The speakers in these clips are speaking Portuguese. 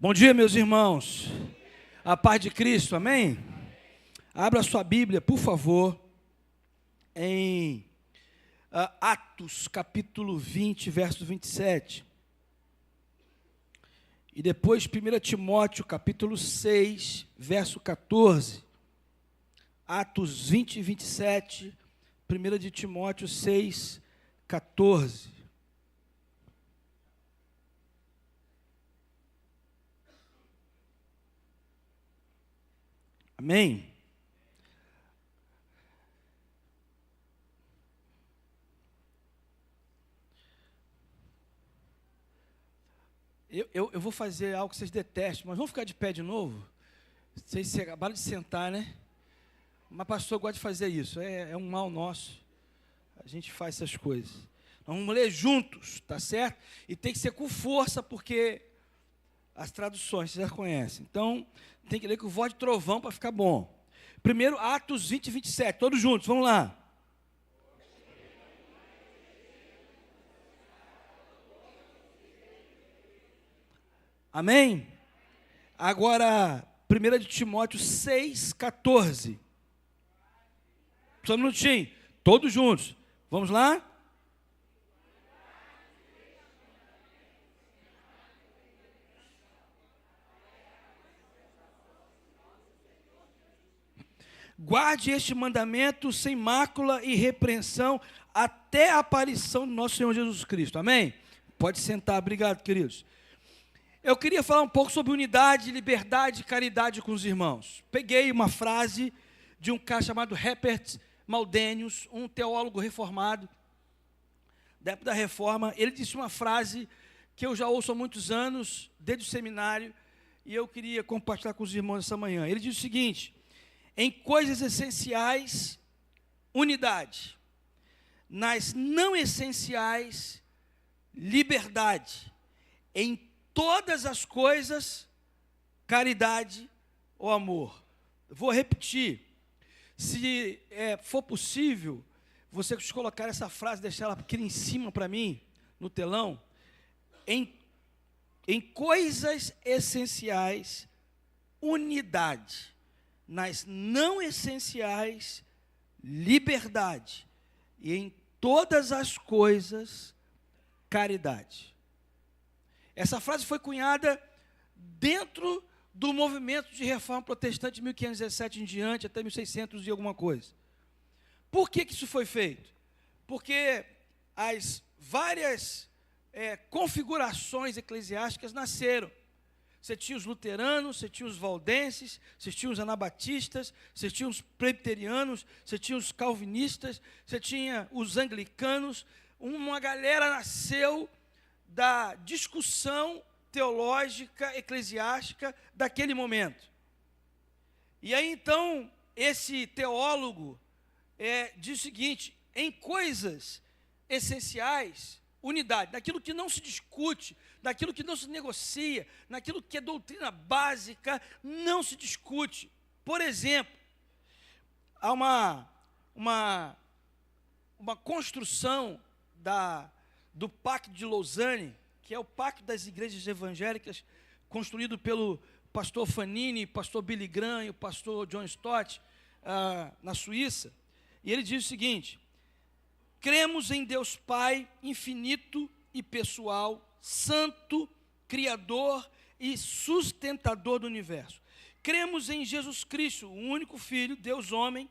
Bom dia, meus irmãos. A paz de Cristo, amém? Abra sua Bíblia, por favor, em Atos, capítulo 20, verso 27. E depois 1 Timóteo, capítulo 6, verso 14. Atos 20 e 27, 1 de Timóteo 6, 14. Amém? Eu vou fazer algo que vocês detestam, mas vamos ficar de pé de novo? Vocês acabaram de sentar, né? Mas pastor gosta de fazer isso, é um mal nosso. A gente faz essas coisas. Nós vamos ler juntos, tá certo? E tem que ser com força, porque as traduções vocês já conhecem. Então, tem que ler com voz de trovão para ficar bom. Primeiro, Atos 20 e 27, todos juntos, vamos lá. Amém? Agora, 1 de Timóteo 6, 14. Só um minutinho, todos juntos. Vamos lá? Guarde este mandamento sem mácula e repreensão até a aparição do nosso Senhor Jesus Cristo. Amém? Pode sentar, obrigado, queridos. Eu queria falar um pouco sobre unidade, liberdade e caridade com os irmãos. Peguei uma frase de um cara chamado Herbert Maldenius, um teólogo reformado, da época da Reforma. Ele disse uma frase que eu já ouço há muitos anos, desde o seminário, e eu queria compartilhar com os irmãos essa manhã. Ele diz o seguinte: em coisas essenciais, unidade. Nas não essenciais, liberdade. Em todas as coisas, caridade ou amor. Vou repetir. Se for possível, você colocar essa frase, deixar ela aqui em cima para mim, no telão. Em coisas essenciais, unidade. Nas não essenciais, liberdade. E em todas as coisas, caridade. Essa frase foi cunhada dentro do movimento de reforma protestante de 1517 em diante, até 1600 e alguma coisa. Por que isso foi feito? Porque as várias configurações eclesiásticas nasceram. Você tinha os luteranos, você tinha os valdenses, você tinha os anabatistas, você tinha os presbiterianos, você tinha os calvinistas, você tinha os anglicanos. Uma galera nasceu da discussão teológica, eclesiástica daquele momento. E aí, então, esse teólogo diz o seguinte: em coisas essenciais, unidade, naquilo que não se discute, naquilo que não se negocia, naquilo que é doutrina básica, não se discute. Por exemplo, há uma construção do Pacto de Lausanne, que é o Pacto das Igrejas Evangélicas, construído pelo pastor Fanini, pastor Billy Graham e o pastor John Stott, na Suíça. E ele diz o seguinte: cremos em Deus Pai infinito e pessoal, santo, criador e sustentador do universo. Cremos em Jesus Cristo, o único Filho, Deus homem,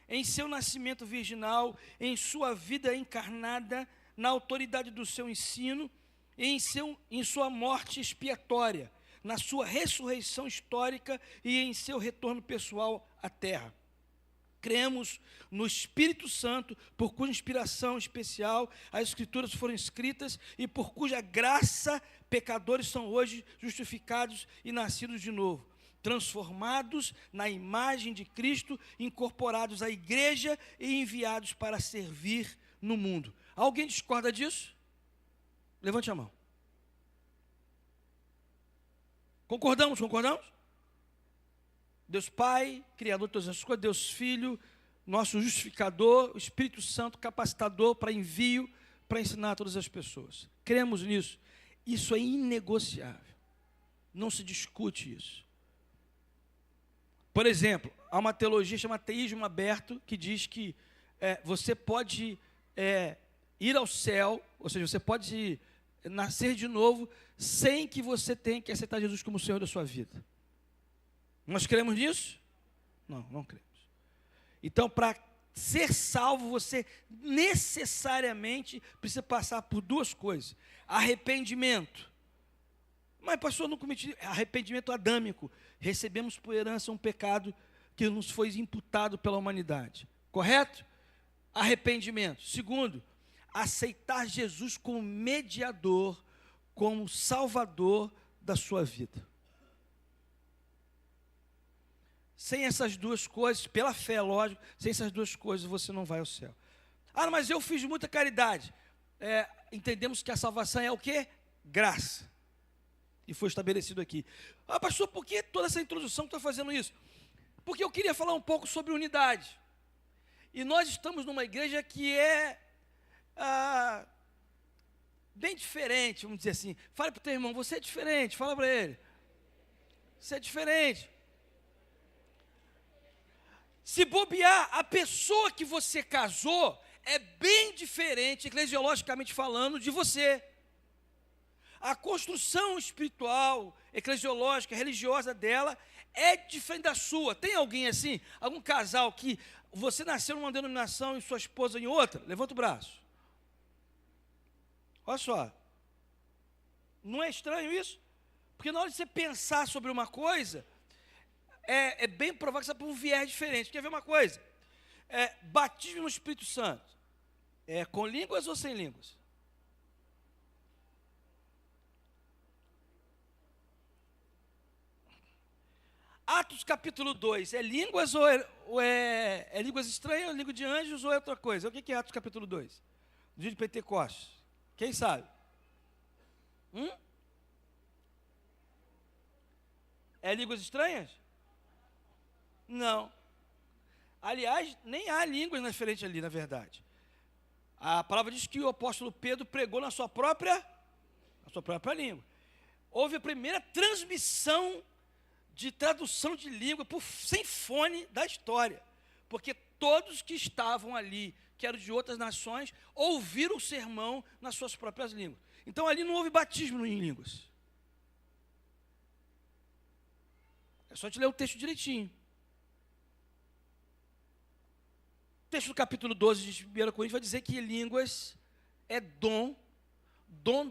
em seu nascimento virginal, em sua vida encarnada, na autoridade do seu ensino, em sua morte expiatória, na sua ressurreição histórica e em seu retorno pessoal à terra. Cremos no Espírito Santo, por cuja inspiração especial as Escrituras foram escritas e por cuja graça pecadores são hoje justificados e nascidos de novo, transformados na imagem de Cristo, incorporados à igreja e enviados para servir no mundo. Alguém discorda disso? Levante a mão. Concordamos? Deus Pai, Criador de todas as coisas, Deus Filho, nosso justificador, o Espírito Santo, capacitador para envio, para ensinar a todas as pessoas. Cremos nisso. Isso é inegociável. não se discute isso. Por exemplo, há uma teologia chamada teísmo aberto, que diz que você pode ir ao céu, ou seja, você pode nascer de novo, sem que você tenha que aceitar Jesus como o Senhor da sua vida. Nós cremos nisso? Não, não cremos. Então, para ser salvo, você necessariamente precisa passar por duas coisas. Arrependimento. Mas, pastor, não cometi arrependimento adâmico. Recebemos por herança um pecado que nos foi imputado pela humanidade. Correto? Arrependimento. Segundo, aceitar Jesus como mediador, como salvador da sua vida. Sem essas duas coisas, pela fé, lógico, sem essas duas coisas você não vai ao céu. Ah, mas eu fiz muita caridade. Entendemos que a salvação é o quê? Graça. E foi estabelecido aqui. Ah, pastor, por que toda essa introdução está fazendo isso? Porque eu queria falar um pouco sobre unidade. E nós estamos numa igreja que é bem diferente, vamos dizer assim. Fala para o teu irmão, você é diferente, fala para ele. Você é diferente. Se bobear, a pessoa que você casou é bem diferente, eclesiologicamente falando, de você. A construção espiritual, eclesiológica, religiosa dela é diferente da sua. Tem alguém assim? Algum casal que você nasceu numa denominação e sua esposa em outra? Levanta o braço. Olha só. Não é estranho isso? Porque na hora de você pensar sobre uma coisa, é bem provável que você está por um viés diferente. Quer ver uma coisa? Batismo no Espírito Santo. É com línguas ou sem línguas? Atos capítulo 2, é línguas ou é línguas estranhas, ou língua de anjos ou é outra coisa? O que é Atos capítulo 2? No dia de Pentecostes. Quem sabe? É línguas estranhas? Não. Aliás, nem há línguas diferentes ali, na verdade. A palavra diz que o apóstolo Pedro pregou na sua própria língua. Houve a primeira transmissão de tradução de língua sem fone da história. Porque todos que estavam ali, que eram de outras nações, ouviram o sermão nas suas próprias línguas. Então ali não houve batismo em línguas. É só te ler o texto direitinho. O texto do capítulo 12 de 1 Coríntios vai dizer que línguas é dom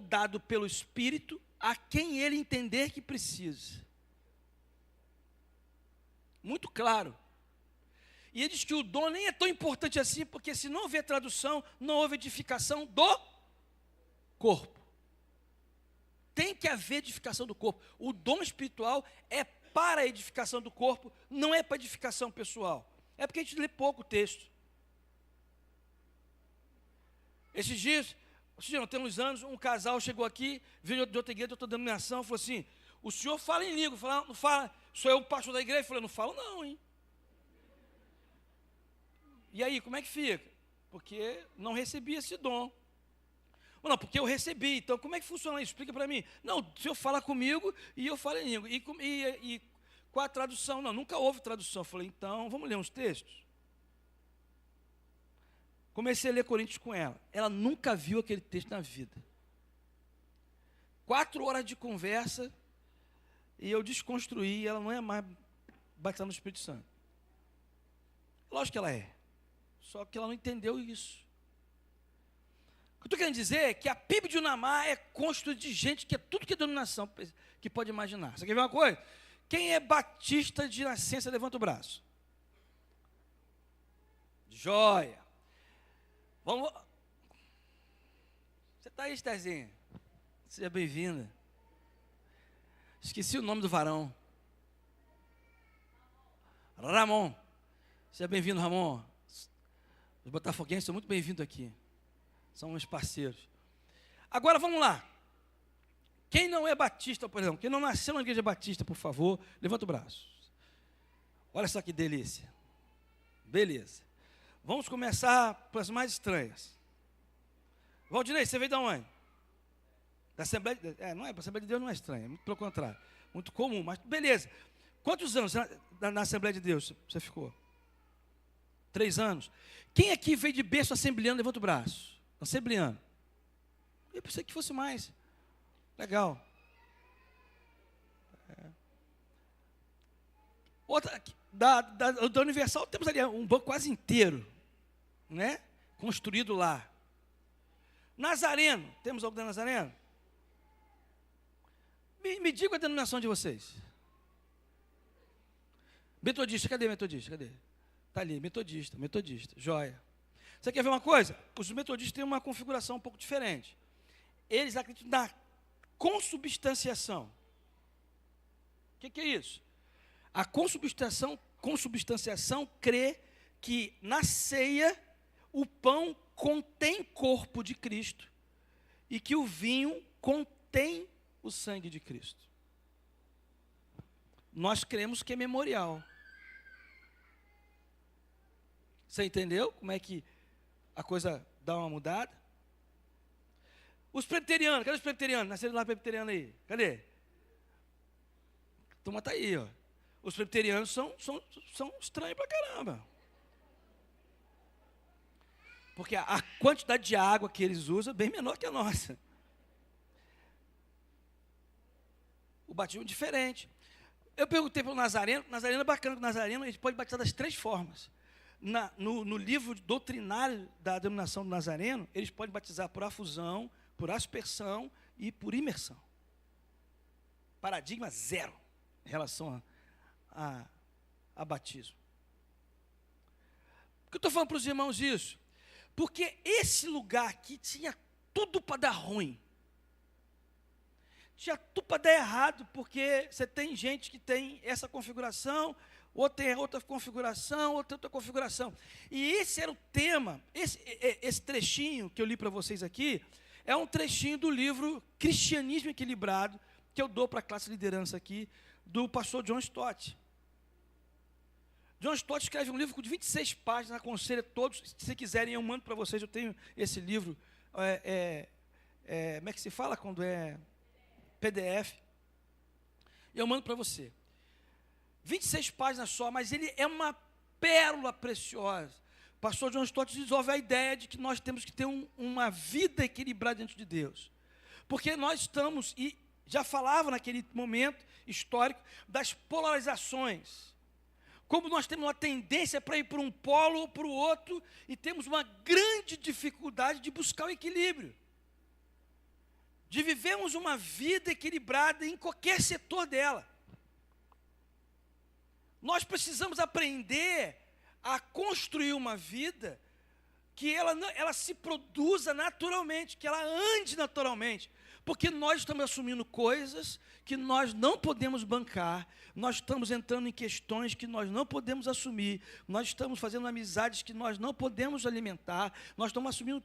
dado pelo Espírito a quem ele entender que precisa. Muito claro. E ele diz que o dom nem é tão importante assim, porque se não houver tradução, não houve edificação do corpo. Tem que haver edificação do corpo. O dom espiritual é para a edificação do corpo, não é para edificação pessoal. É porque a gente lê pouco o texto. Esses dias, tem uns anos, um casal chegou aqui, veio de outra igreja, de outra denominação, falou assim: o senhor fala em língua. Eu falei, não fala. Sou eu o pastor da igreja? Eu falei, não falo não, hein? E aí, como é que fica? Porque não recebi esse dom. Não, porque eu recebi. Então, como é que funciona isso? Explica para mim. Não, o senhor fala comigo e eu falo em língua. E com a tradução? Não, nunca houve tradução. Eu falei, então, vamos ler uns textos. Comecei a ler Coríntios com ela. Ela nunca viu aquele texto na vida. 4 horas de conversa e eu desconstruí. Ela não é mais batizada no Espírito Santo. Lógico que ela é. Só que ela não entendeu isso. O que eu estou querendo dizer é que a PIB de Unamar é constituída de gente que é tudo que é denominação que pode imaginar. Você quer ver uma coisa? Quem é batista de nascença, levanta o braço. Joia. Vamos. Você está aí, Estezinha? Seja bem-vinda. Esqueci o nome do varão. Ramon. Seja bem-vindo, Ramon. Os botafoguenses são muito bem-vindos aqui. São meus parceiros. Agora, vamos lá. Quem não é batista, por exemplo, quem não nasceu na igreja batista, por favor, levanta o braço. Olha só que delícia. Beleza. Vamos começar pelas mais estranhas. Valdinei, você veio de onde? Da Assembleia de Deus? Não é, a Assembleia de Deus não é estranha, muito pelo contrário. muito comum, mas beleza. Quantos anos na Assembleia de Deus você ficou? 3 anos. Quem aqui veio de berço assembleano, levanta o braço. Assembleano. Eu pensei que fosse mais. Legal. Outra, da Universal, temos ali um banco quase inteiro, né? Construído lá. Nazareno, temos algo da Nazareno? Me diga a denominação de vocês. Metodista, cadê metodista? Cadê? Está ali, metodista, joia. Você quer ver uma coisa? Os metodistas têm uma configuração um pouco diferente. Eles acreditam na consubstanciação. O que é isso? A consubstanciação crê que na ceia o pão contém corpo de Cristo e que o vinho contém o sangue de Cristo. Nós cremos que é memorial. Você entendeu como é que a coisa dá uma mudada? Os presbiterianos, cadê os presbiterianos? Nasceram lá presbiteriano aí, cadê? A turma está aí, ó. Os presbiterianos são estranhos pra caramba. Porque a quantidade de água que eles usam é bem menor que a nossa. O batismo é diferente. Eu perguntei para o Nazareno é bacana, que o Nazareno a gente pode batizar das 3 formas. No livro doutrinário da denominação do Nazareno, eles podem batizar por afusão, por aspersão e por imersão. Paradigma zero em relação a batismo. Por que eu estou falando para os irmãos isso? Porque esse lugar aqui tinha tudo para dar ruim. Tinha tudo para dar errado, porque você tem gente que tem essa configuração, ou tem outra configuração, outra configuração. E esse era o tema, esse trechinho que eu li para vocês aqui, é um trechinho do livro Cristianismo Equilibrado, que eu dou para a classe de liderança aqui, do pastor John Stott. John Stott escreve um livro com 26 páginas, aconselho a todos, se quiserem eu mando para vocês, eu tenho esse livro, como é que se fala quando é PDF? Eu mando para você. 26 páginas só, mas ele é uma pérola preciosa. O pastor John Stott desenvolve a ideia de que nós temos que ter uma vida equilibrada diante de Deus. Porque nós estamos, e já falava naquele momento histórico, das polarizações. Como nós temos uma tendência para ir para um polo ou para o outro, e temos uma grande dificuldade de buscar o equilíbrio. De vivermos uma vida equilibrada em qualquer setor dela. Nós precisamos aprender a construir uma vida que ela se produza naturalmente, que ela ande naturalmente. Porque nós estamos assumindo coisas que nós não podemos bancar, nós estamos entrando em questões que nós não podemos assumir, nós estamos fazendo amizades que nós não podemos alimentar, nós estamos assumindo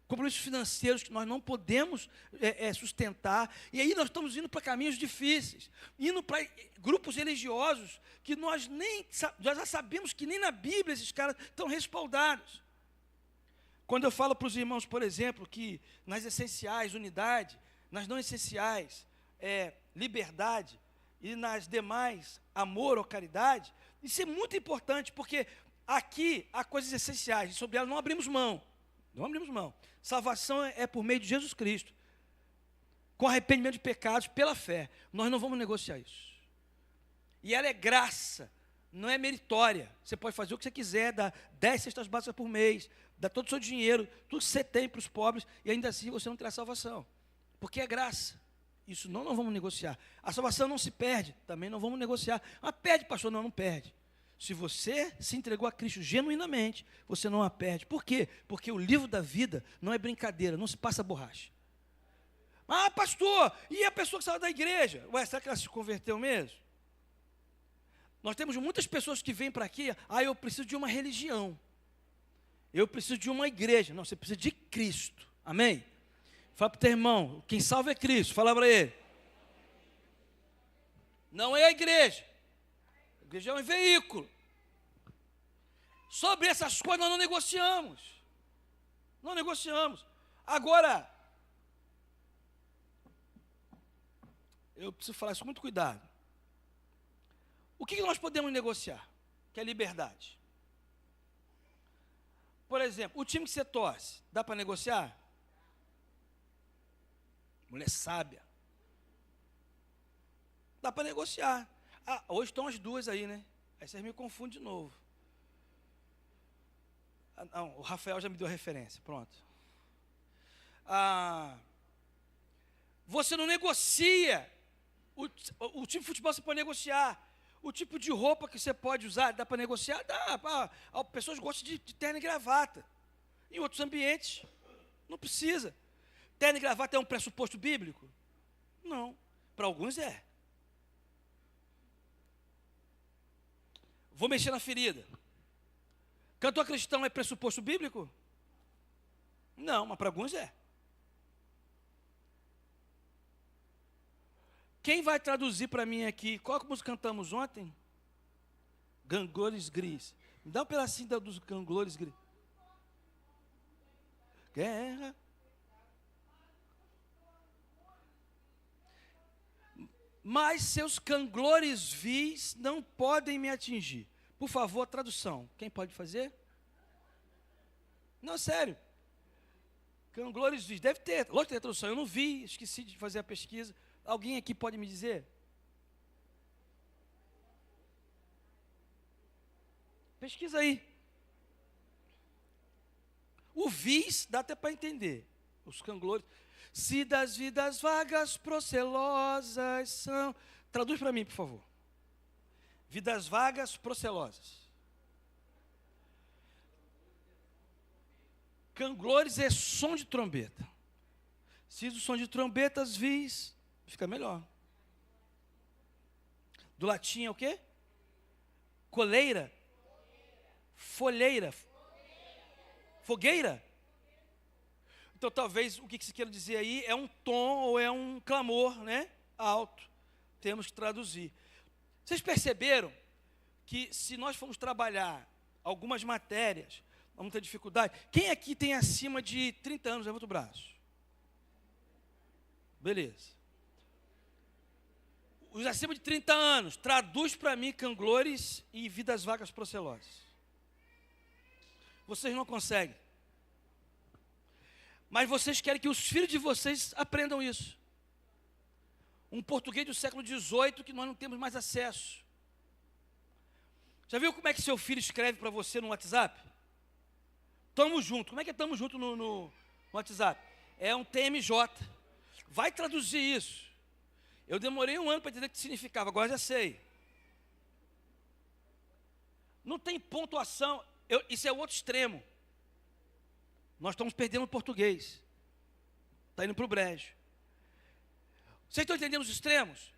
compromissos financeiros que nós não podemos sustentar, e aí nós estamos indo para caminhos difíceis, indo para grupos religiosos que nós já sabemos que nem na Bíblia esses caras estão respaldados. Quando eu falo para os irmãos, por exemplo, que nas essenciais, unidade, nas não essenciais, liberdade, e nas demais, amor ou caridade, isso é muito importante, porque aqui há coisas essenciais, e sobre elas não abrimos mão. Não abrimos mão. Salvação é por meio de Jesus Cristo, com arrependimento de pecados, pela fé. Nós não vamos negociar isso. E ela é graça, não é meritória. Você pode fazer o que você quiser, dar 10 cestas básicas por mês, dar todo o seu dinheiro, tudo que você tem para os pobres, e ainda assim você não terá salvação. Porque é graça. Isso não vamos negociar. A salvação não se perde, também não vamos negociar. Ah, perde, pastor? Não perde. Se você se entregou a Cristo genuinamente, você não a perde. Por quê? Porque o livro da vida não é brincadeira, não se passa borracha. Ah, pastor, e a pessoa que saiu da igreja? Ué, será que ela se converteu mesmo? Nós temos muitas pessoas que vêm para aqui, eu preciso de uma religião. Eu preciso de uma igreja. Não, você precisa de Cristo. Amém? Fala para o teu irmão, quem salva é Cristo. Fala para ele. Não é a igreja. A igreja é um veículo. Sobre essas coisas nós não negociamos. Não negociamos. Agora, eu preciso falar isso com muito cuidado. O que nós podemos negociar? Que é liberdade. Por exemplo, o time que você torce, dá para negociar? Mulher sábia. Dá para negociar. Ah, hoje estão as duas aí, né? Aí vocês me confundem de novo. Ah, não, o Rafael já me deu a referência, pronto. Você não negocia. O tipo de futebol você pode negociar. O tipo de roupa que você pode usar, dá para negociar? Dá. Pessoas gostam de terno e gravata. Em outros ambientes, não precisa. Terno e gravata é um pressuposto bíblico? Não. Para alguns é. Vou mexer na ferida. Cantor cristão é pressuposto bíblico? Não, mas para alguns é. Quem vai traduzir para mim aqui? Qual que nós cantamos ontem? Gangores Gris. Me dá um pedacinho dos Gangores Gris. Guerra. Mas seus canglores vis não podem me atingir. Por favor, tradução. Quem pode fazer? Não, sério. Canglores vis. Deve ter. Lógico que tem tradução. Eu não vi, esqueci de fazer a pesquisa. Alguém aqui pode me dizer? Pesquisa aí. O vis dá até para entender. Os canglores. Se das vidas vagas procelosas são... Traduz para mim, por favor. Vidas vagas procelosas. Canglores é som de trombeta. Se o som de trombetas vis, fica melhor. Do latim é o quê? Coleira? Folheira? Fogueira? Então, talvez, o que se quer dizer aí é um tom ou é um clamor, né? Alto. Temos que traduzir. Vocês perceberam que se nós formos trabalhar algumas matérias, vamos ter dificuldade. Quem aqui tem acima de 30 anos? Levanta o braço. Beleza. Os acima de 30 anos, traduz para mim canglores e vidas vagas procelosas. Vocês não conseguem. Mas vocês querem que os filhos de vocês aprendam isso. Um português do século XVIII que nós não temos mais acesso. Já viu como é que seu filho escreve para você no WhatsApp? Tamo junto. Como é que é tamo junto no WhatsApp? É um TMJ. Vai traduzir isso. Eu demorei um ano para entender o que significava, agora já sei. Não tem pontuação. Isso é o outro extremo. Nós estamos perdendo o português. Está indo para o brejo. Vocês estão entendendo os extremos?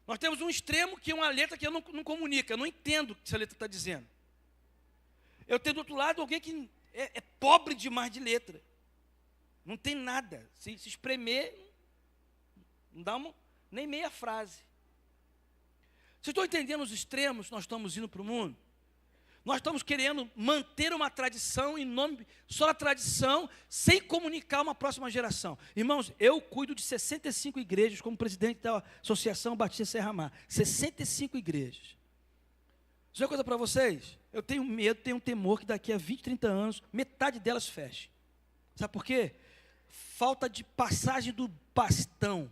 Nós temos um extremo que é uma letra que eu não comunica. Eu não entendo o que essa letra está dizendo. Eu tenho do outro lado alguém que é pobre demais de letra. Não tem nada. Se espremer, não dá nem meia frase. Vocês estão entendendo os extremos que nós estamos indo para o mundo? Nós estamos querendo manter uma tradição em nome só da tradição, sem comunicar uma próxima geração. Irmãos, eu cuido de 65 igrejas como presidente da Associação Batista Serra Mar. 65 igrejas. Deixa eu dizer uma coisa para vocês. Eu tenho medo, tenho um temor que daqui a 20, 30 anos, metade delas feche. Sabe por quê? Falta de passagem do bastão.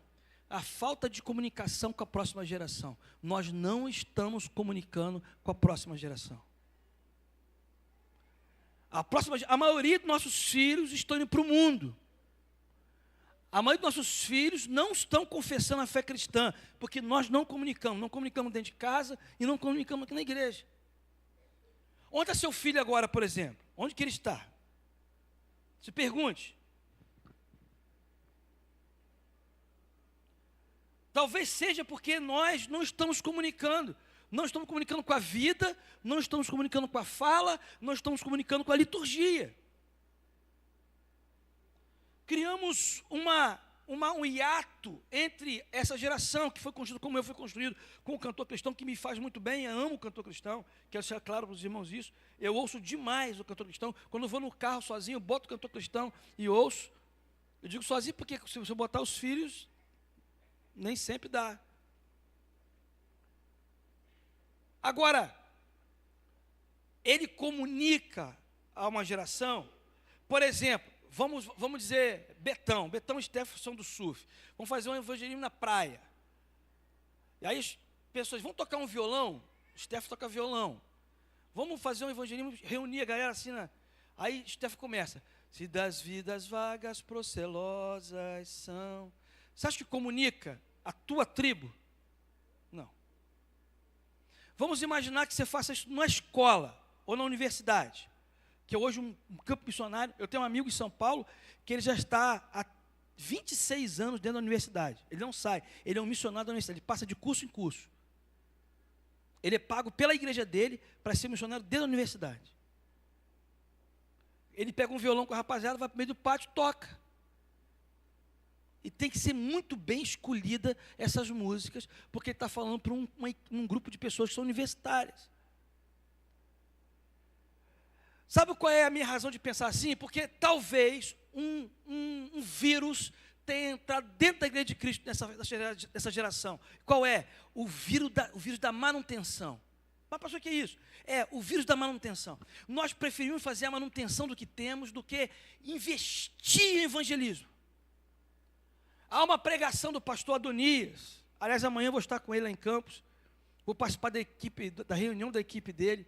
A falta de comunicação com a próxima geração. Nós não estamos comunicando com a próxima geração. A maioria dos nossos filhos estão indo para o mundo. A maioria dos nossos filhos não estão confessando a fé cristã, porque nós não comunicamos dentro de casa e não comunicamos aqui na igreja. Onde está seu filho agora, por exemplo? Onde que ele está? Se pergunte. Talvez seja porque nós não estamos comunicando. Não estamos comunicando com a vida, não estamos comunicando com a fala, não estamos comunicando com a liturgia. Criamos um hiato entre essa geração que foi construída, como eu fui construído, com o cantor cristão, que me faz muito bem, eu amo o cantor cristão, quero ser claro para os irmãos isso, eu ouço demais o cantor cristão, quando eu vou no carro sozinho, eu boto o cantor cristão e ouço. Eu digo sozinho porque se você botar os filhos, Nem sempre dá. Agora, ele comunica a uma geração, por exemplo, vamos dizer Betão e Stefferson do surf, vamos fazer um evangelismo na praia. E aí as pessoas vão tocar um violão, o Stefferson toca violão. Vamos fazer um evangelismo, reunir a galera assim, aí Stefferson começa, se das vidas vagas procelosas são. Você acha que comunica a tua tribo? Não. Vamos imaginar que você faça isso numa escola ou na universidade, que é hoje um campo missionário. Eu tenho um amigo em São Paulo que ele já está há 26 anos dentro da universidade. Ele não sai, ele é um missionário da universidade, ele passa de curso em curso. Ele é pago pela igreja dele para ser missionário dentro da universidade. Ele pega um violão com a rapaziada, vai para o meio do pátio e toca. E tem que ser muito bem escolhida essas músicas, porque ele está falando para um grupo de pessoas que são universitárias. Sabe qual é a minha razão de pensar assim? Porque talvez um vírus tenha entrado dentro da igreja de Cristo nessa geração. Qual é? O vírus da manutenção. Mas pastor, o que é isso? É o vírus da manutenção. Nós preferimos fazer a manutenção do que temos do que investir em evangelismo. Há uma pregação do pastor Adonias. Aliás, amanhã eu vou estar com ele lá em Campos. Vou participar da reunião da equipe dele.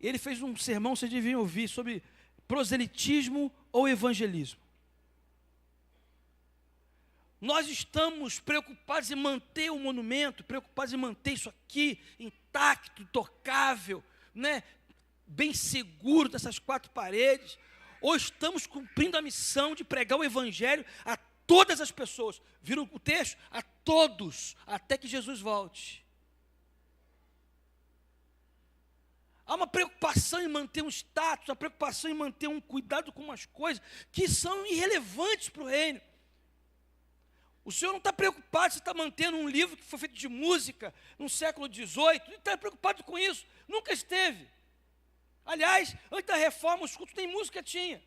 Ele fez um sermão, vocês deviam ouvir, sobre proselitismo ou evangelismo. Nós estamos preocupados em manter o monumento, preocupados em manter isso aqui intacto, tocável, né? Bem seguro dessas quatro paredes, ou estamos cumprindo a missão de pregar o evangelho a todas as pessoas. Viram o texto? A todos, até que Jesus volte. Há uma preocupação em manter um status, uma preocupação em manter um cuidado com umas coisas que são irrelevantes para o reino. O Senhor não está preocupado se está mantendo um livro que foi feito de música no século XVIII, não está preocupado com isso, nunca esteve. Aliás, antes da reforma, os cultos nem música tinha.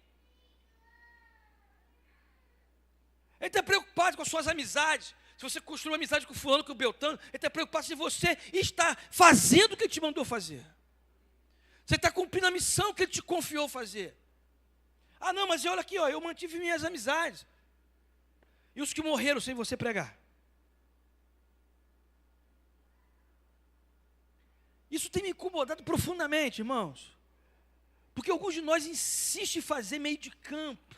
Ele está preocupado com as suas amizades, se você construiu amizade com o fulano, com o beltrano, ele está preocupado se você está fazendo o que ele te mandou fazer. Você está cumprindo a missão que ele te confiou fazer. Ah, não, mas olha aqui, eu mantive minhas amizades. E os que morreram sem você pregar? Isso tem me incomodado profundamente, irmãos. Porque alguns de nós insistem em fazer meio de campo,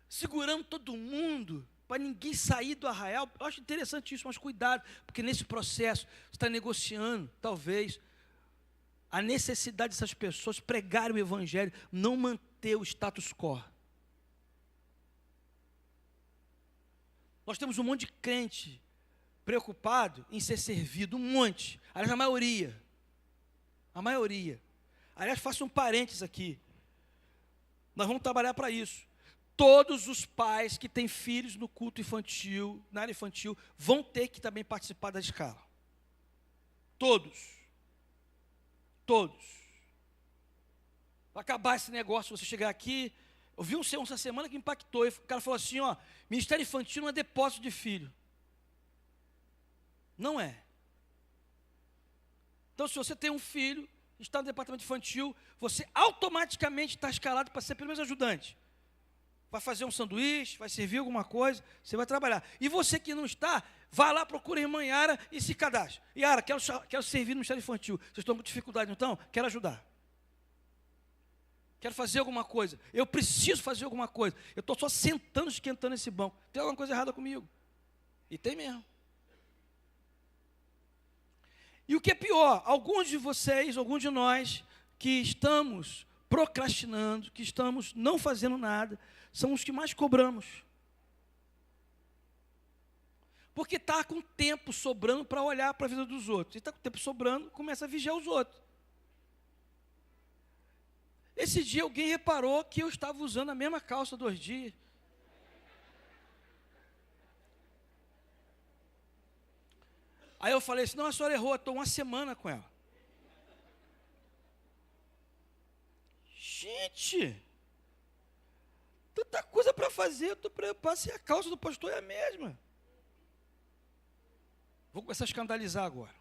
segurando todo mundo, para ninguém sair do arraial. Eu acho interessante isso, mas cuidado, porque nesse processo você está negociando, talvez, a necessidade dessas pessoas pregarem o evangelho, não manter o status quo. Nós temos um monte de crente preocupado em ser servido, um monte. Aliás, a maioria. Aliás, faço um parênteses aqui. Nós vamos trabalhar para isso. Todos os pais que têm filhos no culto infantil, na área infantil, vão ter que também participar da escala. Todos. Vai acabar esse negócio, você chegar aqui. Eu vi um sermão essa semana que impactou. O cara falou assim, ministério infantil não é depósito de filho. Não é. Então, se você tem um filho, está no departamento infantil, você automaticamente está escalado para ser pelo menos ajudante. Vai fazer um sanduíche, vai servir alguma coisa, você vai trabalhar. E você que não está, vai lá, procura a irmã Yara e se cadastre. Yara, quero servir no ministério infantil. Vocês estão com dificuldade, então? Quero ajudar. Quero fazer alguma coisa. Eu preciso fazer alguma coisa. Eu estou só sentando, esquentando esse banco. Tem alguma coisa errada comigo? E tem mesmo. E o que é pior, alguns de vocês, alguns de nós, que estamos procrastinando, que estamos não fazendo nada, são os que mais cobramos. Porque está com tempo sobrando para olhar para a vida dos outros. E está com tempo sobrando, começa a vigiar os outros. Esse dia alguém reparou que eu estava usando a mesma calça 2 dias. Aí eu falei assim, não, a senhora errou, eu estou 1 semana com ela. Gente, tanta coisa para fazer, eu estou preocupado se a calça do pastor é a mesma. Vou começar a escandalizar agora.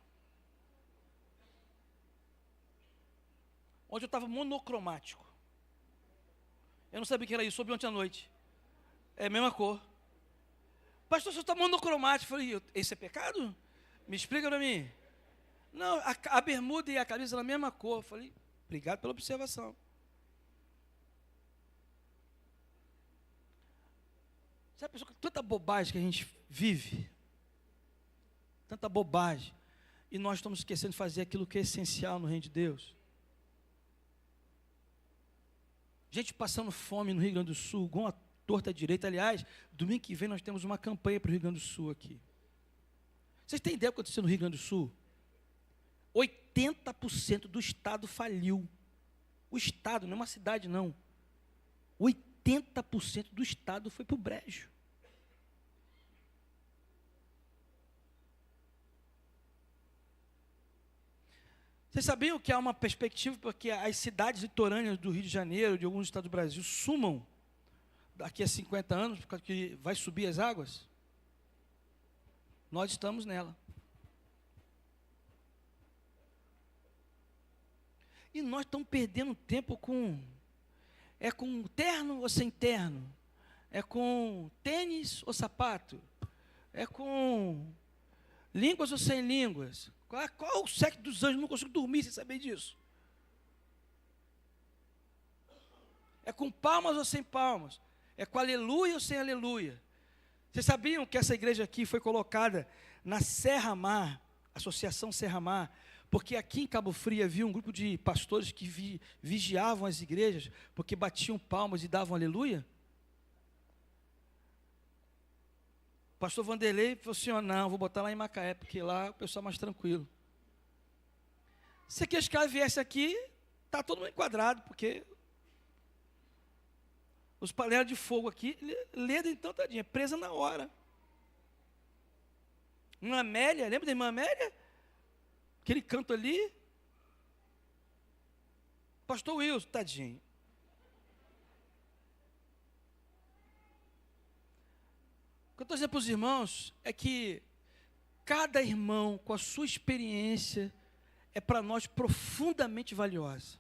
Ontem eu estava monocromático. Eu não sabia o que era isso, soube ontem à noite. É a mesma cor. Pastor, você está monocromático. Eu falei, esse é pecado? Me explica para mim. Não, a bermuda e a camisa na mesma cor. Eu falei, obrigado pela observação. Sabe, pessoal, tanta bobagem que a gente vive. Tanta bobagem. E nós estamos esquecendo de fazer aquilo que é essencial no reino de Deus. Gente passando fome no Rio Grande do Sul, com a torta direita. Aliás, domingo que vem nós temos uma campanha para o Rio Grande do Sul aqui. Vocês têm ideia do que aconteceu no Rio Grande do Sul? 80% do estado faliu. O estado, não é uma cidade não. 80% do estado foi para o brejo. Vocês sabiam que há uma perspectiva para que as cidades litorâneas do Rio de Janeiro, de alguns estados do Brasil, sumam daqui a 50 anos, por causa que vai subir as águas? Nós estamos nela. E nós estamos perdendo tempo com terno ou sem terno? É com tênis ou sapato? É com línguas ou sem línguas? Qual o sexo dos anjos? Não consigo dormir sem saber disso. É com palmas ou sem palmas? É com aleluia ou sem aleluia? Vocês sabiam que essa igreja aqui foi colocada na Serra Mar, Associação Serra Mar, porque aqui em Cabo Frio havia um grupo de pastores que vigiavam as igrejas, porque batiam palmas e davam aleluia? O pastor Vanderlei falou assim, não, vou botar lá em Macaé, porque lá o pessoal é mais tranquilo. Se aqueles caras viessem aqui, está todo mundo enquadrado, porque os panelas de fogo aqui, Leda então, tadinha, é presa na hora. Irmã Amélia, lembra da irmã Amélia? Aquele canto ali. Pastor Wilson, tadinho. O que eu estou dizendo para os irmãos é que cada irmão, com a sua experiência, é para nós profundamente valiosa.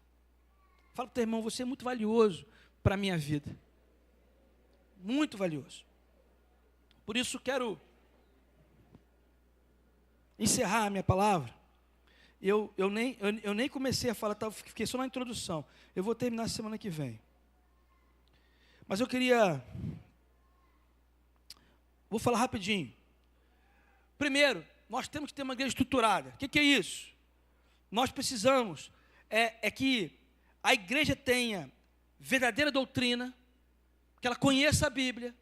Fala para o teu irmão, você é muito valioso para a minha vida. Muito valioso. Por isso quero encerrar a minha palavra. Eu nem comecei a falar, fiquei só na introdução. Eu vou terminar semana que vem. Mas eu queria... Vou falar rapidinho. Primeiro, nós temos que ter uma igreja estruturada. O que é isso? Nós precisamos que a igreja tenha verdadeira doutrina, que ela conheça a Bíblia,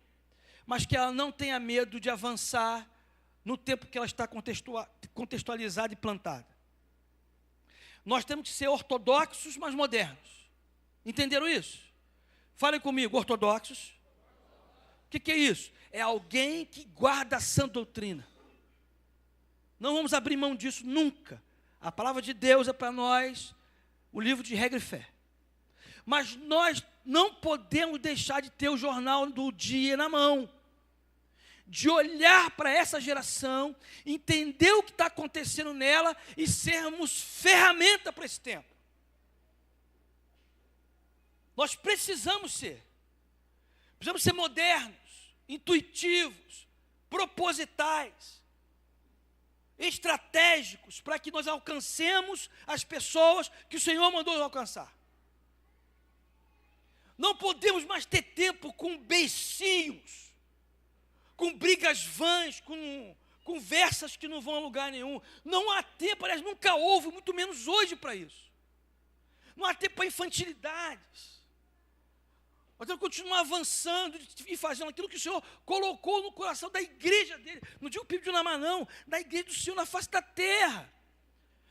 mas que ela não tenha medo de avançar no tempo que ela está contextualizada e plantada. Nós temos que ser ortodoxos, mas modernos. Entenderam isso? Falem comigo, ortodoxos. O que é isso? É alguém que guarda a sã doutrina. Não vamos abrir mão disso nunca. A palavra de Deus é para nós o livro de regra e fé. Mas nós não podemos deixar de ter o jornal do dia na mão. De olhar para essa geração, entender o que está acontecendo nela e sermos ferramenta para esse tempo. Nós precisamos ser modernos, intuitivos, propositais, estratégicos, para que nós alcancemos as pessoas que o Senhor mandou alcançar. Não podemos mais ter tempo com beicinhos, com brigas vãs, com conversas que não vão a lugar nenhum. Não há tempo, aliás, nunca houve, muito menos hoje para isso. Não há tempo para infantilidades. Nós temos que continuar avançando e fazendo aquilo que o Senhor colocou no coração da igreja dele. Não digo Pípio de Namar, não, da igreja do Senhor na face da terra.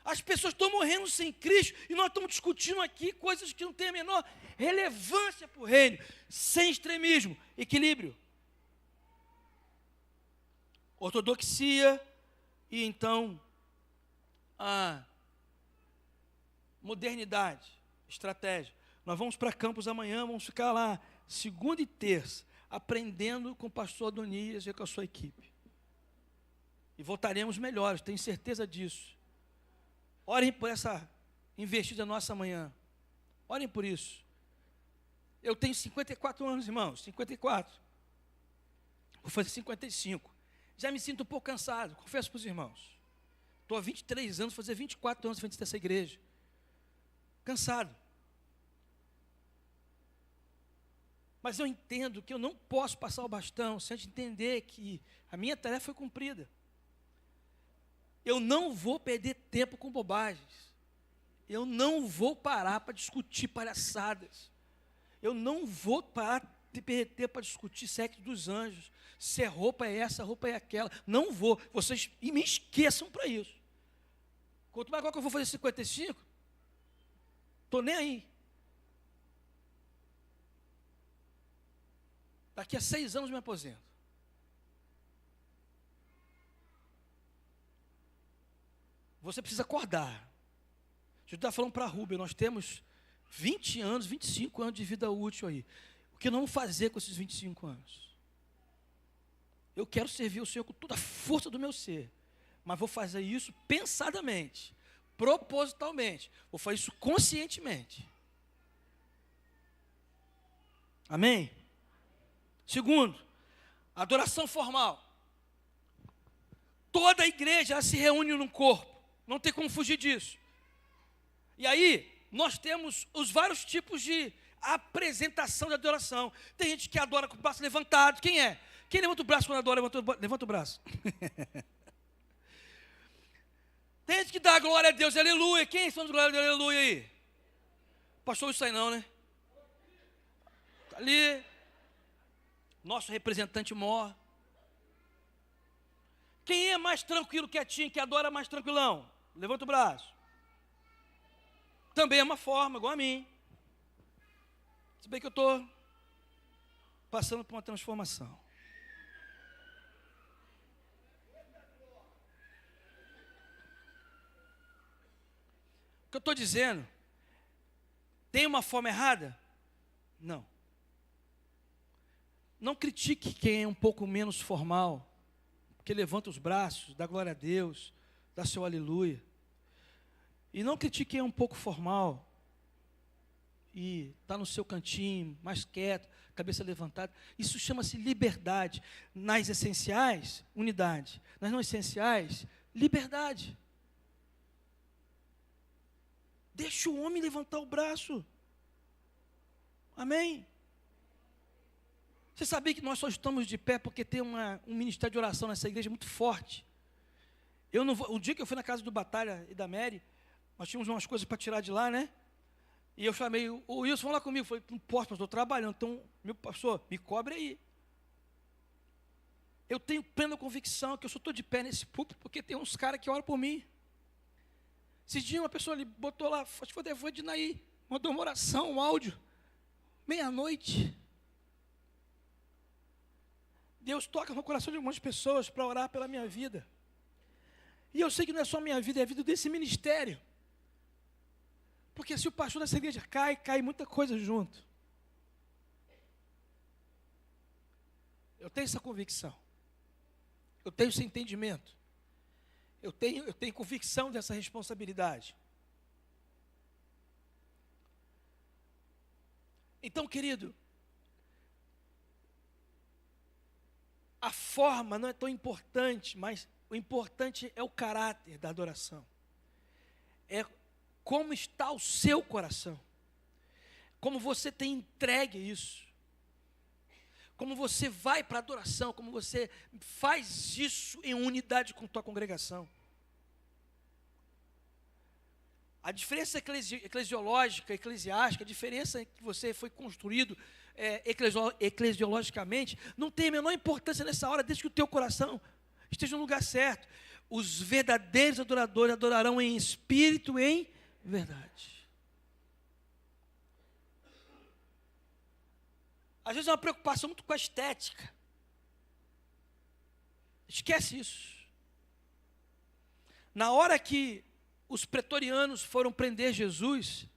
As pessoas estão morrendo sem Cristo e nós estamos discutindo aqui coisas que não têm a menor relevância para o reino, sem extremismo, equilíbrio. Ortodoxia e então a modernidade, estratégia. Nós vamos para Campos amanhã, vamos ficar lá segunda e terça, aprendendo com o pastor Adonias e com a sua equipe. E voltaremos melhores, tenho certeza disso. Orem por essa investida nossa amanhã. Orem por isso. Eu tenho 54 anos, irmãos, 54. Vou fazer 55. Já me sinto um pouco cansado, confesso para os irmãos. Estou há 23 anos, vou fazer 24 anos frente dessa igreja. Cansado. Mas eu entendo que eu não posso passar o bastão sem entender que a minha tarefa foi cumprida. Eu não vou perder tempo com bobagens. Eu não vou parar para discutir palhaçadas. Eu não vou parar de perder tempo para discutir sexo dos anjos. Se a roupa é essa, a roupa é aquela. Não vou. Vocês me esqueçam para isso. Quanto mais agora que eu vou fazer 55, estou nem aí. Daqui a 6 anos me aposento. Você precisa acordar. Eu estava falando para a Rubem, nós temos 20 anos, 25 anos de vida útil aí. O que nós vamos fazer com esses 25 anos? Eu quero servir o Senhor com toda a força do meu ser, mas vou fazer isso pensadamente, propositalmente, vou fazer isso conscientemente. Amém? Segundo, adoração formal. Toda a igreja ela se reúne num corpo, não tem como fugir disso. E aí, nós temos os vários tipos de apresentação de adoração. Tem gente que adora com o braço levantado. Quem é? Quem levanta o braço quando adora? Levanta o braço. Tem gente que dá glória a Deus, aleluia. Quem são de glória a Deus, aleluia aí? Pastor, isso aí não, né? Tá ali. Nosso representante mor. Quem é mais tranquilo, quietinho, que adora mais tranquilão? Levanta o braço. Também é uma forma, igual a mim. Se bem que eu estou passando por uma transformação. O que eu estou dizendo, tem uma forma errada? Não. Não critique quem é um pouco menos formal, porque levanta os braços, dá glória a Deus, dá seu aleluia. E não critique quem é um pouco formal e está no seu cantinho, mais quieto, cabeça levantada. Isso chama-se liberdade. Nas essenciais, unidade. Nas não essenciais, liberdade. Deixa o homem levantar o braço. Amém? Você sabia que nós só estamos de pé porque tem um ministério de oração nessa igreja muito forte? O dia que eu fui na casa do Batalha e da Mary, nós tínhamos umas coisas para tirar de lá, né? E eu chamei o Wilson, vamos lá comigo. Eu falei, não posso, pastor, estou trabalhando. Então, meu pastor, me cobre aí. Eu tenho plena convicção que eu só estou de pé nesse púlpito porque tem uns caras que oram por mim. Esses dias uma pessoa ali botou lá, acho que foi o Dinaí, mandou uma oração, um áudio, meia-noite. Deus toca no coração de algumas pessoas para orar pela minha vida. E eu sei que não é só a minha vida, é a vida desse ministério. Porque se o pastor dessa igreja cai muita coisa junto. Eu tenho essa convicção. Eu tenho esse entendimento. Eu tenho convicção dessa responsabilidade. Então, querido, a forma não é tão importante, mas o importante é o caráter da adoração. É como está o seu coração. Como você tem entregue isso. Como você vai para a adoração, como você faz isso em unidade com a tua congregação. A diferença eclesiológica, eclesiástica, a diferença que você foi construído eclesiologicamente, não tem a menor importância nessa hora, desde que o teu coração esteja no lugar certo. Os verdadeiros adoradores adorarão em espírito e em verdade. Às vezes é uma preocupação muito com a estética. Esquece isso. Na hora que os pretorianos foram prender Jesus,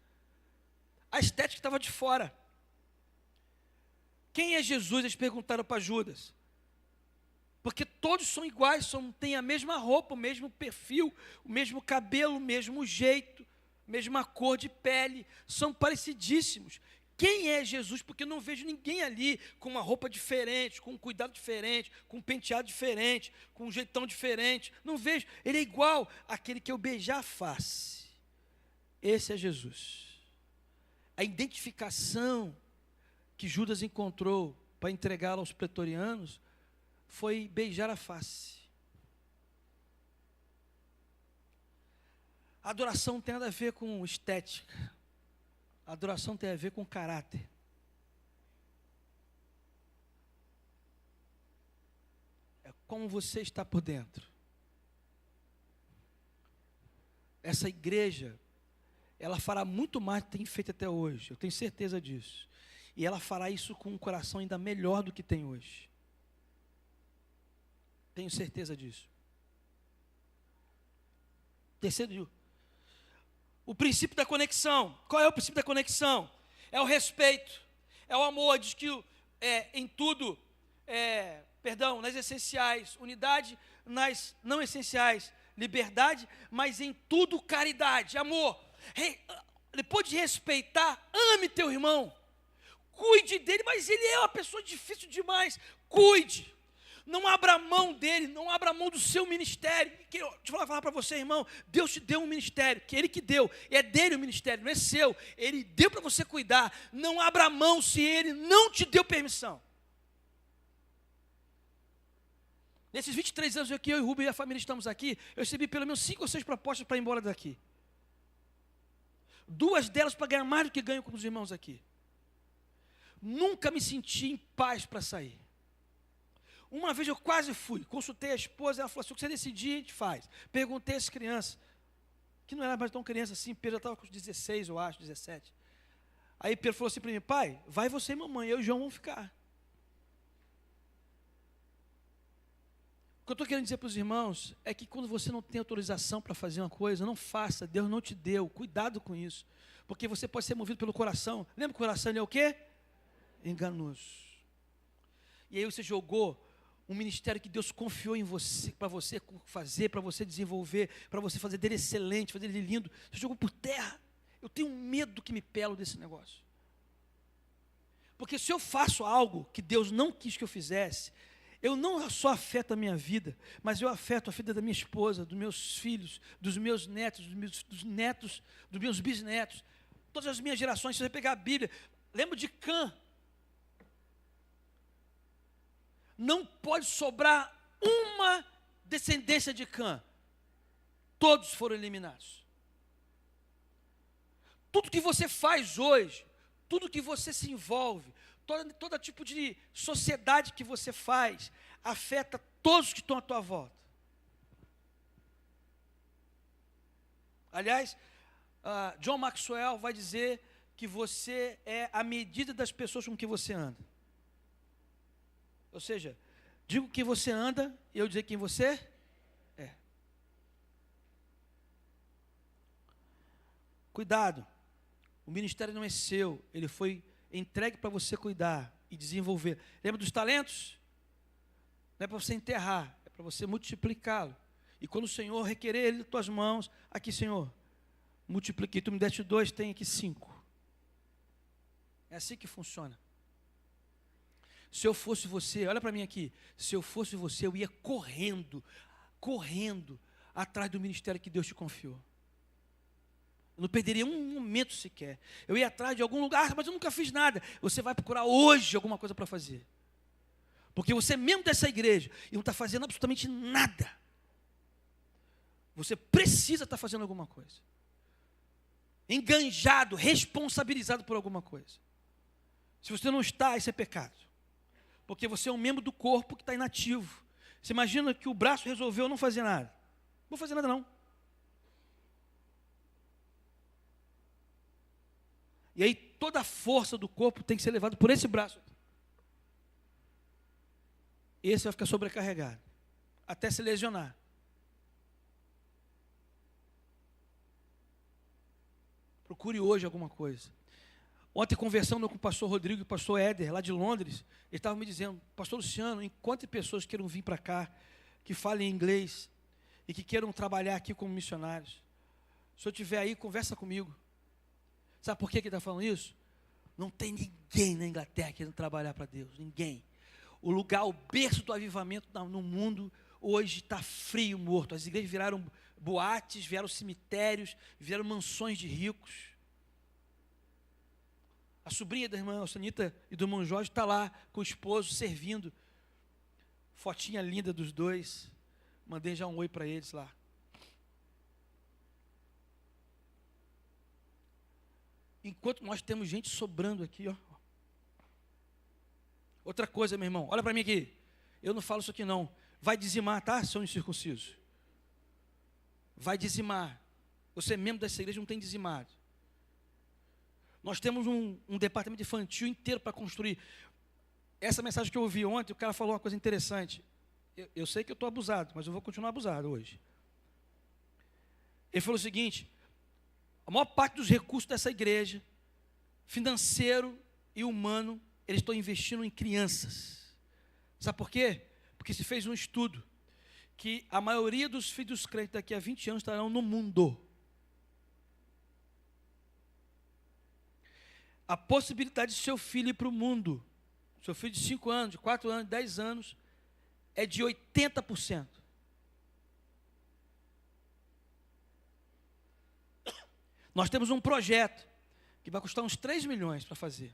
a estética estava de fora. Quem é Jesus? Eles perguntaram para Judas. Porque todos são iguais, têm a mesma roupa, o mesmo perfil, o mesmo cabelo, o mesmo jeito, mesma cor de pele, são parecidíssimos. Quem é Jesus? Porque eu não vejo ninguém ali com uma roupa diferente, com um cuidado diferente, com um penteado diferente, com um jeitão diferente. Não vejo. Ele é igual àquele que eu beijar a face. Esse é Jesus. A identificação que Judas encontrou para entregá-lo aos pretorianos foi beijar a face. A adoração não tem nada a ver com estética. A adoração tem a ver com caráter. É como você está por dentro. Essa igreja, ela fará muito mais do que tem feito até hoje. Eu tenho certeza disso. E ela fará isso com um coração ainda melhor do que tem hoje. Tenho certeza disso. Terceiro, o princípio da conexão. Qual é o princípio da conexão? É o respeito, é o amor. Diz que em tudo, nas essenciais, unidade, nas não essenciais, liberdade, mas em tudo caridade, amor. Depois de respeitar, ame teu irmão, cuide dele, mas ele é uma pessoa difícil demais, cuide. Não abra mão dele, não abra mão do seu ministério. Deixa eu falar para você, irmão, Deus te deu um ministério, que Ele que deu, é dele o ministério, não é seu. Ele deu para você cuidar, não abra mão se Ele não te deu permissão. Nesses 23 anos que eu e o Rubem e a família estamos aqui, eu recebi pelo menos 5 ou 6 propostas para ir embora daqui. 2 delas para ganhar mais do que ganho com os irmãos aqui. Nunca me senti em paz para sair. Uma vez eu quase fui, consultei a esposa, ela falou assim, o que você decidir, a gente faz. Perguntei às crianças, que não era mais tão criança assim, Pedro já estava com 16, eu acho, 17. Aí Pedro falou assim para mim, pai, vai você e mamãe, eu e João vamos ficar. O que eu estou querendo dizer para os irmãos é que quando você não tem autorização para fazer uma coisa, não faça, Deus não te deu, cuidado com isso. Porque você pode ser movido pelo coração. Lembra que o coração ele é o quê? Enganoso. E aí você jogou um ministério que Deus confiou em você, para você fazer, para você desenvolver, para você fazer dele excelente, fazer dele lindo. Você jogou por terra. Eu tenho medo que me pelo desse negócio. Porque se eu faço algo que Deus não quis que eu fizesse, eu não só afeto a minha vida, mas eu afeto a vida da minha esposa, dos meus filhos, dos meus netos, dos netos, dos meus bisnetos, todas as minhas gerações. Se você pegar a Bíblia, lembra de Cã. Não pode sobrar uma descendência de Cã. Todos foram eliminados. Tudo que você faz hoje, tudo que você se envolve, todo tipo de sociedade que você faz, afeta todos que estão à tua volta. Aliás, John Maxwell vai dizer que você é a medida das pessoas com que você anda. Ou seja, digo que você anda e eu dizer quem você é. Cuidado, o ministério não é seu, ele foi entregue para você cuidar e desenvolver. Lembra dos talentos? Não é para você enterrar, é para você multiplicá-lo. E quando o Senhor requerer ele das tuas mãos, aqui Senhor, multipliquei, tu me deste 2, tem aqui 5. É assim que funciona. Se eu fosse você, olha para mim aqui, se eu fosse você, eu ia correndo atrás do ministério que Deus te confiou. Eu não perderia um momento sequer. Eu ia atrás de algum lugar, mas eu nunca fiz nada. Você vai procurar hoje alguma coisa para fazer. Porque você é membro dessa igreja e não está fazendo absolutamente nada. Você precisa estar fazendo alguma coisa. Enganjado, responsabilizado por alguma coisa. Se você não está, isso é pecado. Porque você é um membro do corpo que está inativo. Você imagina que o braço resolveu não fazer nada. Não vou fazer nada não. E aí toda a força do corpo tem que ser levada por esse braço. Esse vai ficar sobrecarregado. Até se lesionar. Procure hoje alguma coisa. Ontem, conversando com o pastor Rodrigo e o pastor Éder, lá de Londres, eles estavam me dizendo: pastor Luciano, encontre pessoas que queiram vir para cá, que falem inglês e que queiram trabalhar aqui como missionários. Se eu estiver aí, conversa comigo. Sabe por que ele está falando isso? Não tem ninguém na Inglaterra querendo trabalhar para Deus, ninguém. O lugar, o berço do avivamento no mundo, hoje está frio, morto. As igrejas viraram boates, viraram cemitérios, viraram mansões de ricos. A sobrinha da irmã Alçanita e do irmão Jorge está lá com o esposo, servindo. Fotinha linda dos dois. Mandei já um oi para eles lá. Enquanto nós temos gente sobrando aqui, ó. Outra coisa, meu irmão, olha para mim aqui. Eu não falo isso aqui não. Vai dizimar, tá? São incircuncisos. Vai dizimar. Você é membro dessa igreja, não tem dizimado. Nós temos um departamento infantil inteiro para construir. Essa mensagem que eu ouvi ontem, o cara falou uma coisa interessante. Eu sei que eu estou abusado, mas eu vou continuar abusado hoje. Ele falou o seguinte: a maior parte dos recursos dessa igreja, financeiro e humano, eles estão investindo em crianças. Sabe por quê? Porque se fez um estudo que a maioria dos filhos dos crentes daqui a 20 anos estarão no mundo. A possibilidade de seu filho ir para o mundo, seu filho de 5 anos, de 4 anos, de 10 anos, é de 80%. Nós temos um projeto que vai custar uns 3 milhões para fazer,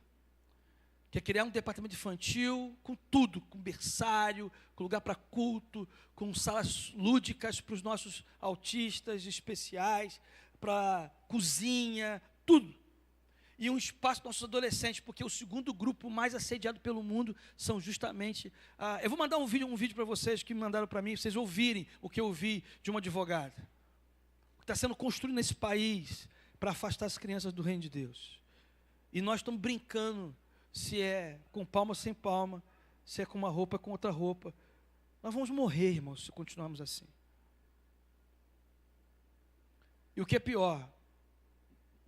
que é criar um departamento infantil com tudo, com berçário, com lugar para culto, com salas lúdicas para os nossos autistas especiais, para cozinha, tudo. E um espaço para nossos adolescentes, porque o segundo grupo mais assediado pelo mundo são justamente... eu vou mandar um vídeo para vocês que me mandaram para mim, vocês ouvirem o que eu ouvi de uma advogada. O que está sendo construído nesse país para afastar as crianças do reino de Deus. E nós estamos brincando se é com palma ou sem palma, se é com uma roupa ou com outra roupa. Nós vamos morrer, irmãos, se continuarmos assim. E o que é pior,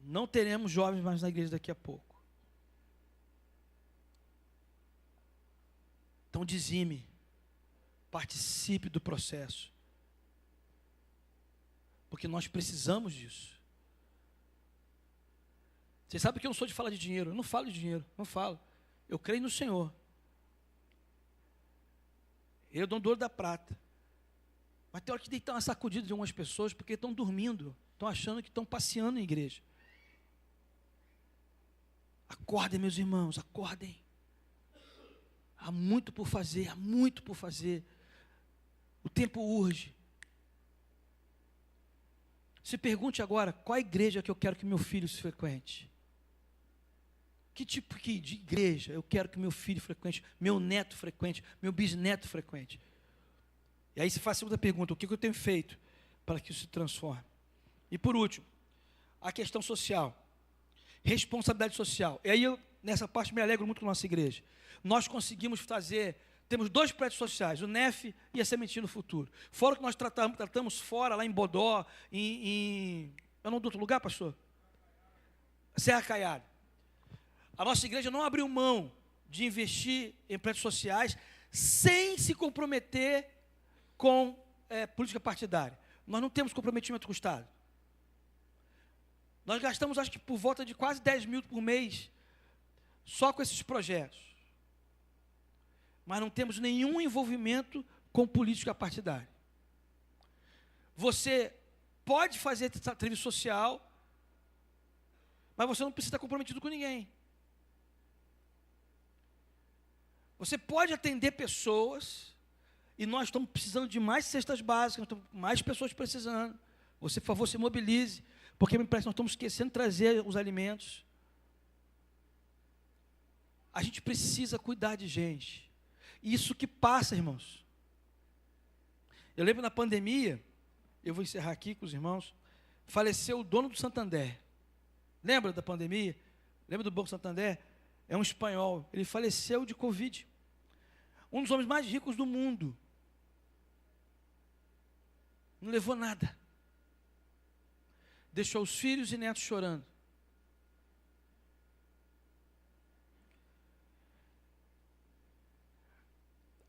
não teremos jovens mais na igreja daqui a pouco. Então dizime, participe do processo, porque nós precisamos disso. Vocês sabem que eu não sou de falar de dinheiro, eu não falo de dinheiro, não falo. Eu creio no Senhor. Eu dou ouro da prata. Mas tem hora que deitar uma sacudida de algumas pessoas, porque estão dormindo, estão achando que estão passeando em igreja. Acordem, meus irmãos, acordem. Há muito por fazer, há muito por fazer. O tempo urge. Se pergunte agora, qual a igreja que eu quero que meu filho se frequente? Que tipo de igreja eu quero que meu filho frequente, meu neto frequente, meu bisneto frequente? E aí se faz a segunda pergunta: o que eu tenho feito para que isso se transforme? E por último, a questão social. Responsabilidade social. E aí eu, nessa parte, me alegro muito com a nossa igreja. Nós conseguimos fazer, temos 2 prédios sociais, o NEF e a Sementinha no Futuro. Fora que nós tratamos fora, lá em Bodó, eu não dou outro lugar, pastor? Serra Caiada. A nossa igreja não abriu mão de investir em prédios sociais sem se comprometer com política partidária. Nós não temos comprometimento com o Estado. Nós gastamos, acho que por volta de quase 10 mil por mês, só com esses projetos. Mas não temos nenhum envolvimento com política partidária. Você pode fazer serviço social, mas você não precisa estar comprometido com ninguém. Você pode atender pessoas, e nós estamos precisando de mais cestas básicas, mais pessoas precisando. Você, por favor, se mobilize, porque me parece que nós estamos esquecendo de trazer os alimentos. A gente precisa cuidar de gente. Isso que passa, irmãos. Eu lembro na pandemia, eu vou encerrar aqui com os irmãos, faleceu o dono do Santander. Lembra da pandemia? Lembra do Banco Santander? É um espanhol. Ele faleceu de Covid. Um dos homens mais ricos do mundo. Não levou nada. Deixou os filhos e netos chorando.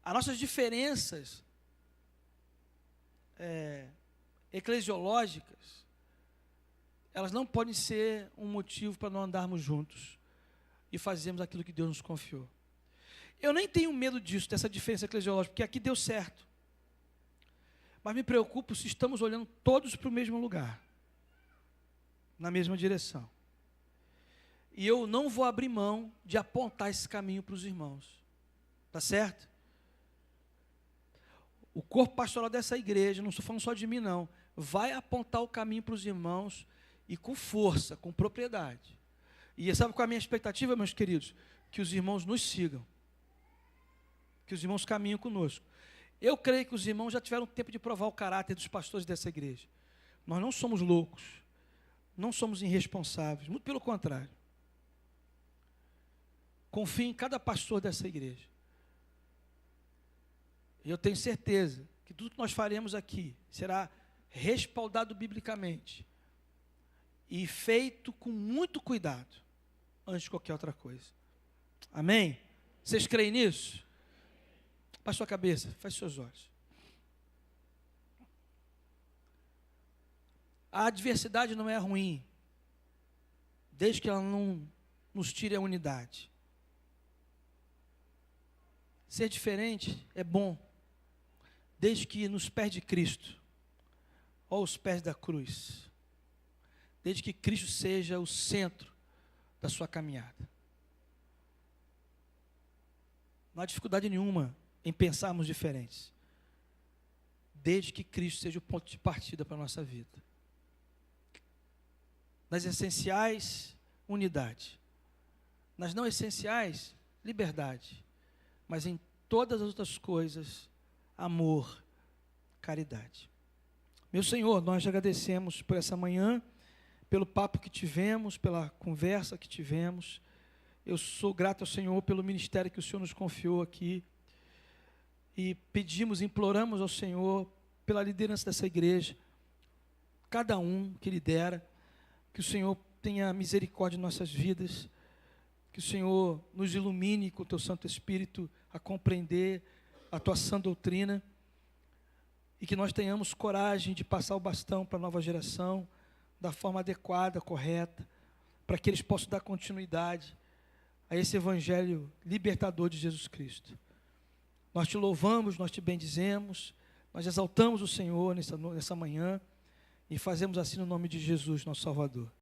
As nossas diferenças eclesiológicas, elas não podem ser um motivo para não andarmos juntos e fazermos aquilo que Deus nos confiou. Eu nem tenho medo disso, dessa diferença eclesiológica, porque aqui deu certo. Mas me preocupo se estamos olhando todos para o mesmo lugar, na mesma direção. E eu não vou abrir mão de apontar esse caminho para os irmãos. Tá certo? O corpo pastoral dessa igreja, não estou falando só de mim não, vai apontar o caminho para os irmãos e com força, com propriedade. E sabe qual é a minha expectativa, meus queridos? Que os irmãos nos sigam. Que os irmãos caminhem conosco. Eu creio que os irmãos já tiveram tempo de provar o caráter dos pastores dessa igreja. Nós não somos loucos, não somos irresponsáveis, muito pelo contrário. Confio em cada pastor dessa igreja. E eu tenho certeza que tudo que nós faremos aqui será respaldado biblicamente e feito com muito cuidado, antes de qualquer outra coisa. Amém? Vocês creem nisso? Baixe sua cabeça, feche seus olhos. A adversidade não é ruim, desde que ela não nos tire a unidade. Ser diferente é bom, desde que nos pés de Cristo, ou aos pés da cruz, desde que Cristo seja o centro da sua caminhada. Não há dificuldade nenhuma em pensarmos diferentes, desde que Cristo seja o ponto de partida para a nossa vida. Nas essenciais, unidade. Nas não essenciais, liberdade. Mas em todas as outras coisas, amor, caridade. Meu Senhor, nós te agradecemos por essa manhã, pelo papo que tivemos, pela conversa que tivemos. Eu sou grato ao Senhor pelo ministério que o Senhor nos confiou aqui. E pedimos, imploramos ao Senhor pela liderança dessa igreja, cada um que lidera, que o Senhor tenha misericórdia em nossas vidas, que o Senhor nos ilumine com o teu Santo Espírito a compreender a tua sã doutrina e que nós tenhamos coragem de passar o bastão para a nova geração da forma adequada, correta, para que eles possam dar continuidade a esse evangelho libertador de Jesus Cristo. Nós te louvamos, nós te bendizemos, nós exaltamos o Senhor nessa manhã e fazemos assim no nome de Jesus, nosso Salvador.